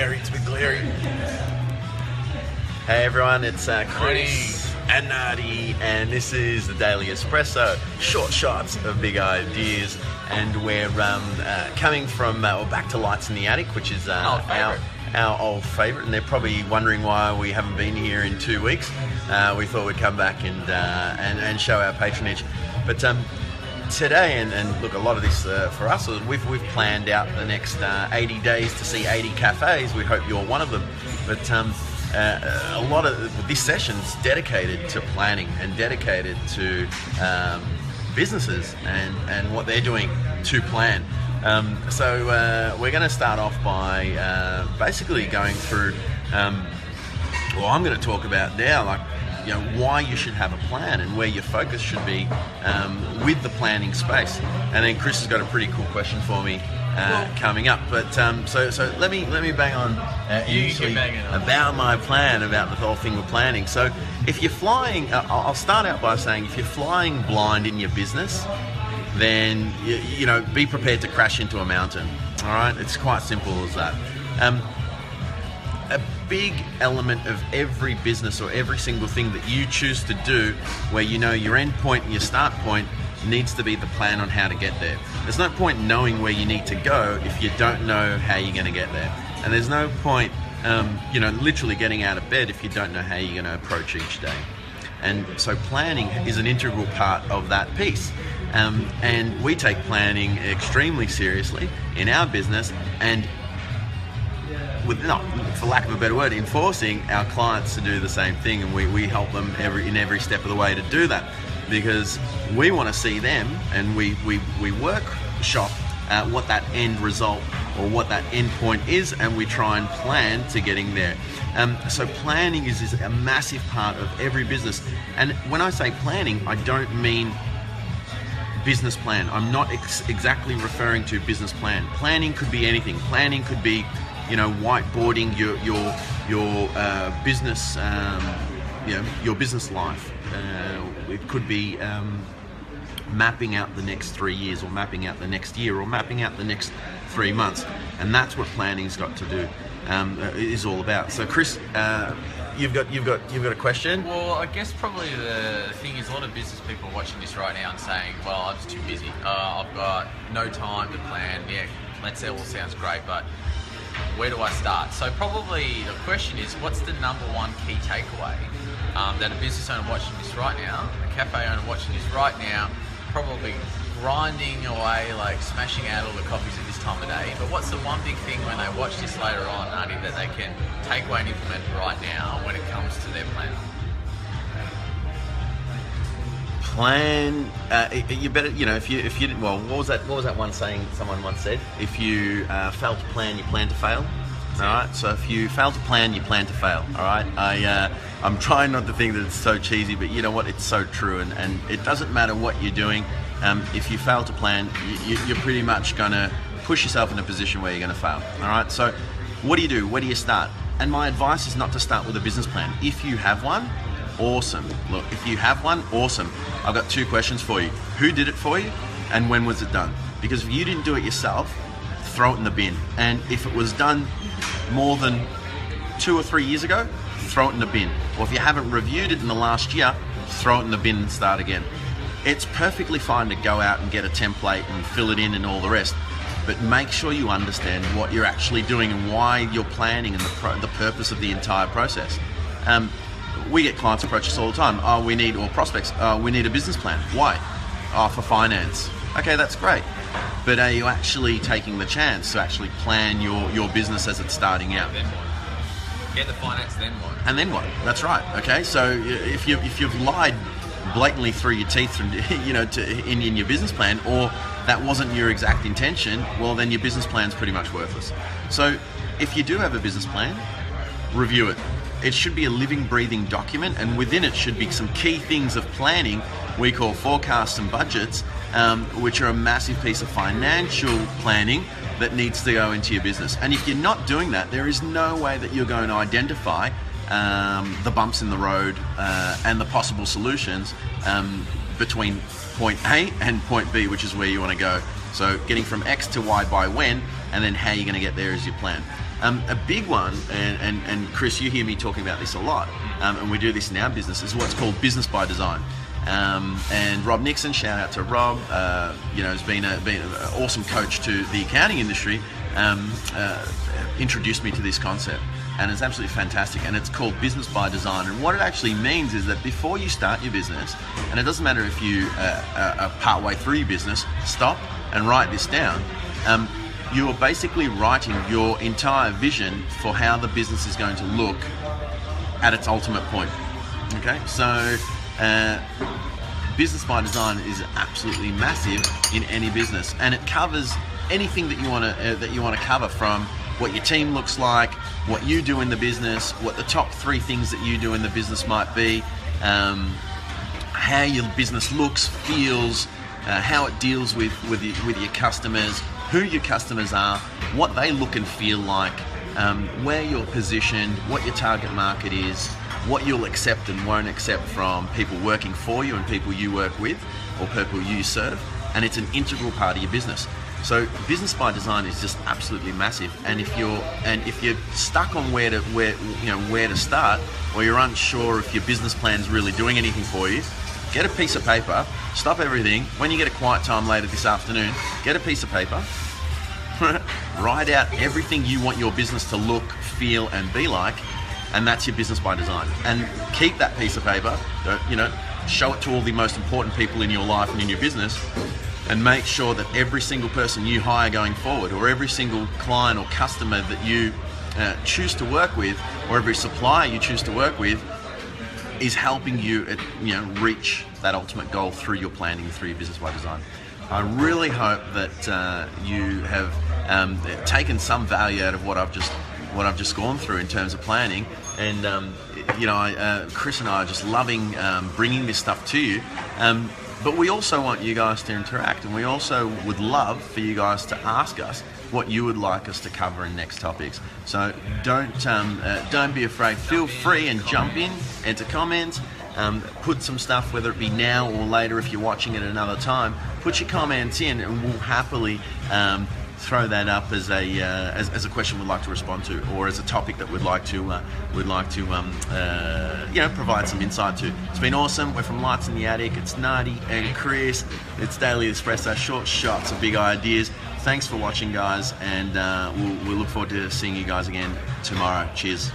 It's been Glary. Hey everyone, it's Chris and Nardi, and this is the Daily Espresso, short shots of big ideas, and we're coming from back to Lights in the Attic, which is our old favourite, and they're probably wondering why we haven't been here in 2 weeks. We thought we'd come back and show our patronage, but today, and look, a lot of this for us, we've planned out the next 80 days to see 80 cafes. We hope you're one of them, but a lot of this session's dedicated to planning and dedicated to businesses and what they're doing to plan. So we're going to start off by basically going through I'm going to talk about now, like, you know, why you should have a plan and where your focus should be with the planning space. And then Chris has got a pretty cool question for me coming up. But so let me bang on initially about my plan, about the whole thing with planning. So if you're flying, I'll start out by saying, if you're flying blind in your business, then you know, be prepared to crash into a mountain. All right, it's quite simple as that. A big element of every business or every single thing that you choose to do, where you know your end point and your start point, needs to be the plan on how to get there. There's no point knowing where you need to go if you don't know how you're going to get there. And there's no point, literally getting out of bed if you don't know how you're going to approach each day. And so planning is an integral part of that piece. And we take planning extremely seriously in our business, and for lack of a better word, enforcing our clients to do the same thing, and we help them in every step of the way to do that, because we want to see them, and we workshop what that end result or what that end point is, and we try and plan to getting there. So planning is a massive part of every business. And when I say planning, I don't mean business plan. I'm not exactly referring to business plan. Planning could be anything. Planning could be, you know, whiteboarding your business, your business life. It could be mapping out the next 3 years, or mapping out the next year, or mapping out the next 3 months, and that's what planning's got to do. Is all about. So, Chris, you've got a question. Well, I guess probably the thing is, a lot of business people are watching this right now and saying, "Well, I'm just too busy. I've got no time to plan." Yeah, let's say all sounds great, but where do I start? So probably the question is, what's the number one key takeaway that a business owner watching this right now, a cafe owner watching this right now, probably grinding away, like smashing out all the coffees at this time of day, but what's the one big thing when they watch this later on, Arnie, that they can take away and implement right now when it comes to their plan? Plan. You better, you know, if you didn't. Well, what was that one saying someone once said? If you fail to plan, you plan to fail. All right. So if you fail to plan, you plan to fail. All right. I'm trying not to think that it's so cheesy, but you know what? It's so true, and it doesn't matter what you're doing. If you fail to plan, you're pretty much going to push yourself in a position where you're going to fail. All right. So what do you do? Where do you start? And my advice is not to start with a business plan. If you have one, awesome. Look, if you have one, awesome. I've got 2 questions for you. Who did it for you, and when was it done? Because if you didn't do it yourself, throw it in the bin. And if it was done more than 2 or 3 years ago, throw it in the bin. Or if you haven't reviewed it in the last year, throw it in the bin and start again. It's perfectly fine to go out and get a template and fill it in and all the rest, but make sure you understand what you're actually doing and why you're planning, and the purpose of the entire process. We get clients approach us all the time. Or prospects, we need a business plan. Why? For finance. Okay, that's great. But are you actually taking the chance to actually plan your business as it's starting out? Then what? Get the finance, then what? And then what? That's right. Okay, so if you've lied blatantly through your teeth, in your business plan, or that wasn't your exact intention, well, then your business plan's pretty much worthless. So if you do have a business plan, review it. It should be a living, breathing document, and within it should be some key things of planning we call forecasts and budgets, which are a massive piece of financial planning that needs to go into your business. And if you're not doing that, there is no way that you're going to identify the bumps in the road and the possible solutions between point A and point B, which is where you want to go. So getting from X to Y by when, and then how you're going to get there is your plan. A big one, and Chris, you hear me talking about this a lot, and we do this in our business, is what's called business by design. And Rob Nixon, shout out to Rob, has been an awesome coach to the accounting industry, introduced me to this concept. And it's absolutely fantastic, and it's called business by design. And what it actually means is that before you start your business, and it doesn't matter if you are partway through your business, stop and write this down. You are basically writing your entire vision for how the business is going to look at its ultimate point. Okay, so business by design is absolutely massive in any business, and it covers anything that you want to cover, from what your team looks like, what you do in the business, what the top 3 things that you do in the business might be, how your business looks, feels, how it deals with your customers, who your customers are, what they look and feel like, where you're positioned, what your target market is, what you'll accept and won't accept from people working for you and people you work with or people you serve, and it's an integral part of your business. So business by design is just absolutely massive, and if you're stuck on where to start, or you're unsure if your business plan is really doing anything for you, get a piece of paper, stop everything. When you get a quiet time later this afternoon, get a piece of paper, write out everything you want your business to look, feel, and be like, and that's your business by design. And keep that piece of paper, show it to all the most important people in your life and in your business, and make sure that every single person you hire going forward, or every single client or customer that you choose to work with, or every supplier you choose to work with, is helping you reach that ultimate goal through your planning, through your business by design. I really hope that you have taken some value out of what I've just gone through in terms of planning, and Chris and I are just loving bringing this stuff to you. But we also want you guys to interact, and we also would love for you guys to ask us what you would like us to cover in next topics. So don't be afraid. Feel free and jump in, enter comments, put some stuff, whether it be now or later if you're watching it at another time. Put your comments in, and we'll happily throw that up as a question we'd like to respond to, or as a topic that we'd like to provide some insight to. It's been awesome. We're from Lights in the Attic. It's Nardi and Chris. It's Daily Espresso, short shots of big ideas. Thanks for watching, guys, and we'll look forward to seeing you guys again tomorrow. Cheers.